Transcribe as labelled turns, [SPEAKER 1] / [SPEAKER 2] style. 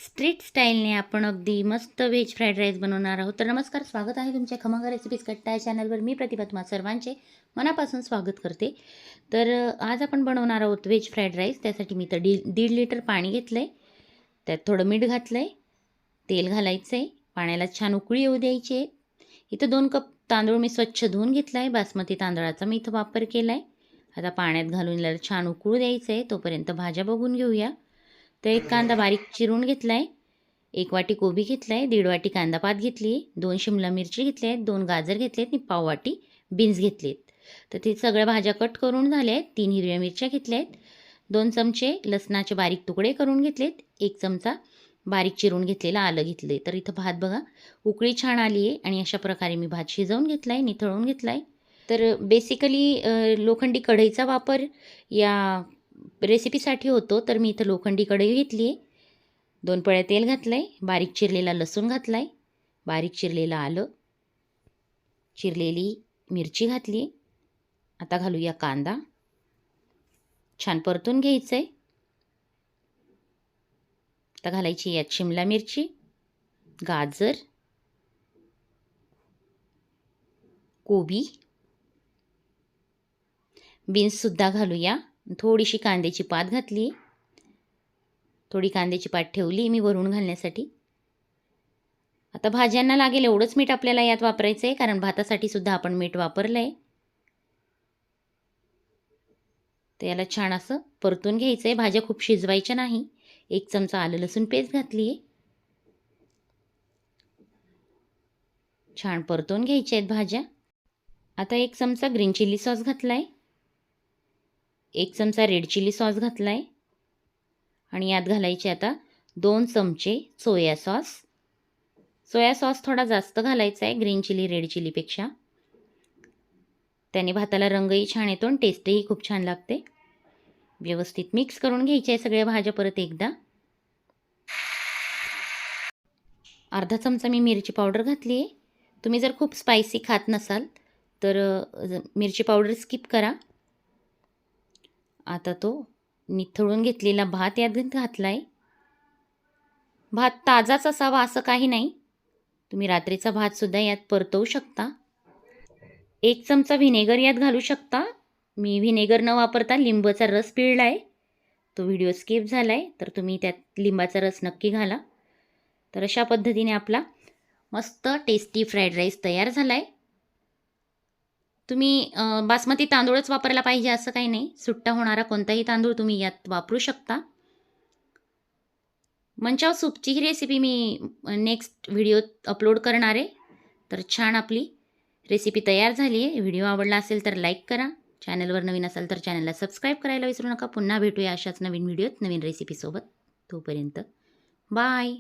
[SPEAKER 1] Street स्टाईलने आपण अगदी मस्त व्हेज फ्राईड राईस बनवणार आहोत. तर नमस्कार, स्वागत आहे तुमच्या खमंग रेसिपीज कट्टा या चॅनलवर. मी प्रतिभा तुम्हा सर्वांचे मनापासून स्वागत करते. तर आज आपण बनवणार आहोत व्हेज फ्राईड राईस. त्यासाठी मी तर 1.5 लिटर पाणी घेतलं आहे, त्यात थोडं मीठ घातलं आहे, तेल घालायचं आहे, पाण्याला छान उकळी येऊ द्यायची आहे. इथं 2 कप तांदूळ मी स्वच्छ धुवून घेतला आहे, बासमती तांदळाचा मी इथं वापर केला आहे. आता पाण्यात घालून याला छान उकळू द्यायचं आहे. तोपर्यंत भाज्या बघून घेऊया. तर एक कांदा बारीक चिरून घेतला आहे, 1 वाटी कोबी घेतला आहे, 1.5 वाटी कांदा पात घेतली आहे, 2 शिमला मिरची घेतल्या आहेत, 2 गाजर घेतले आहेत आणि पाव वाटी बीन्स घेतले आहेत. तर ते सगळ्या भाज्या कट करून झाल्या आहेत. 3 हिरव्या मिरच्या घेतल्या आहेत, 2 चमचे लसणाचे बारीक तुकडे करून घेतलेत, 1 चमचा बारीक चिरून घेतलेला आलं घेतले. तर इथं भात बघा उकळी छान आली आहे आणि अशा प्रकारे मी भात शिजवून घेतला आहे, निथळून घेतला आहे. तर बेसिकली लोखंडी कढईचा वापर या रेसिपीसाठी होतो. तर मी इथं लोखंडी कढई घेतली आहे, 2 पळ्या तेल घातलं आहे, बारीक चिरलेला लसूण घातला आहे, बारीक चिरलेलं आलं, चिरलेली मिरची घातली आहे. आता घालूया कांदा, छान परतून घ्यायचं आहे. आता घालायची यात शिमला मिरची, गाजर, कोबी, बीन्ससुद्धा घालूया. थोडीशी कांद्याची पात घातली, थोडी कांद्याची पात ठेवली मी वरून घालण्यासाठी. आता भाज्यांना लागेल एवढंच मीठ आपल्याला यात वापरायचं आहे, कारण भातासाठी सुद्धा आपण मीठ वापरलं आहे. तर याला छान असं परतून घ्यायचं आहे. भाज्या खूप शिजवायच्या नाही. 1 चमचा आलं लसूण पेस्ट घातली आहे, छान परतून घ्यायच्या आहेत भाज्या. आता 1 चमचा ग्रीन चिली सॉस घातला आहे, 1 चमचा रेड चिली सॉस घातला आहे आणि यात घालायचे आता 2 चमचे सोया सॉस. सोया सॉस थोडा जास्त घालायचा आहे ग्रीन चिली रेड चिलीपेक्षा. त्याने भाताला रंगही छान येतो आणि टेस्टही खूप छान लागते. व्यवस्थित मिक्स करून घ्यायच्या आहे सगळ्या भाज्या परत एकदा. अर्धा चमचा मी मिरची पावडर घातली आहे. तुम्ही जर खूप स्पायसी खात नसाल तर मिरची पावडर स्किप करा. आता तो निथळून घेतलेला भात यात घातला आहे. भात ताजाच असावा असं काही नाही, तुम्ही रात्रीचा भातसुद्धा यात परतवू शकता. 1 चमचा व्हिनेगर यात घालू शकता. मी व्हिनेगर न वापरता लिंबाचा रस पिळला आहे, तो व्हिडिओ स्किप झाला आहे, तर तुम्ही त्यात लिंबाचा रस नक्की घाला. तर अशा पद्धतीने आपला मस्त टेस्टी फ्राईड राईस तयार झाला आहे. तुम्ही बासमती तांदूळच वापरायला पाहिजे असं काही नाही, सुट्टा होणारा कोणताही तांदूळ तुम्ही यात वापरू शकता. मंचाव सूपची ही रेसिपी मी नेक्स्ट व्हिडिओत अपलोड करणार आहे. तर छान आपली रेसिपी तयार झाली आहे. व्हिडिओ आवडला असेल तर लाईक करा, चॅनलवर नवीन असाल तर चॅनलला सबस्क्राईब करायला विसरू नका. पुन्हा भेटूया अशाच नवीन व्हिडिओत नवीन रेसिपीसोबत. तोपर्यंत बाय.